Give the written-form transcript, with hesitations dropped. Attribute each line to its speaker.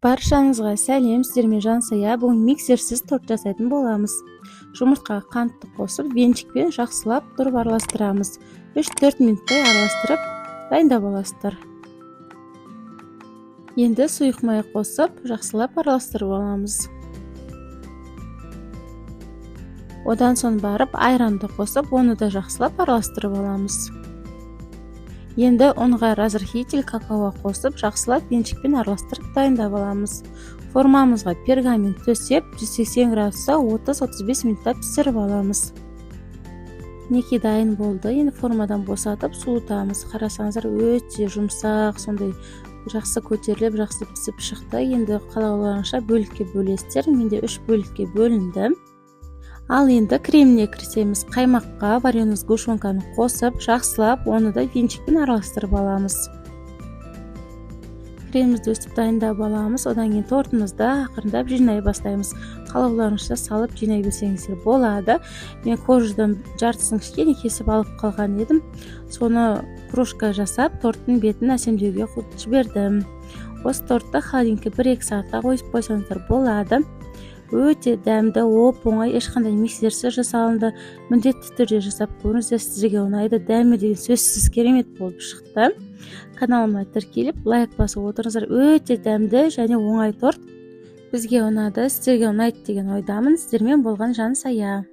Speaker 1: Баршаңызға сәлем, сіздермен Жансая. Бүгін миксерсіз торт жасайтын боламыз. Жұмыртқаға қантты қосып, венчикпен жақсылап тұрып араластырамыз. 3-4 минуттай араластырып, дайындап аласыздар. Енді сұйық май қосып, жақсылап араластырып аламыз. Одан соң барып, айранды қосып, оны да жақсылап араластырып аламыз. Енді ұнға разрыхитель какао қосып, жақсылап венчикпен араластырып дайындап аламыз. Формамызға пергамент төсеп, 180 градуста 30-35 минутта пісіріп аламыз. Мінекей дайын болды. Енді формадан босатып суытамыз. Қарасаңыздар, өте жұмсақ, сондай жақсы көтеріліп, жақсы пісіп шықты. Енді қалауларыңызша бөлікке бөлесіздер. Менде 3 бөлікке бөлінді. Ал енді креміне кірісеміз. Қаймаққа вареный сгущенканы қосып, жақсылап, оны да венчикпен араластырып аламыз. Кремімізді өстіп дайындап аламыз. Одан кейін тортымызды ақырындап жинай бастаймыз. Қалауларыңызша салып жинай берсеңіздер болады. Мен кожадан жартысын кішкене кесіп алып қалған едім. Соны кружка жасап, торттың бетін әсемдеуге жібердім. Осы тортты холодильникке 1-2 сағатқа қойып қойсаңыздар болады. Өте дәмді, оп-оңай, ешқандай миксерсіз жасалынды. Міндетті түрде жасап көріңіздер, сіздерге ұнайды. Дәмі деген сөзсіз керемет болып шықты. Каналыма тіркеліп, лайк басып отырыңыздар. Өте дәмді және оңай торт. Бізге ұнады, сіздерге ұнайды деген ойдамын. Сіздермен болған Жансая.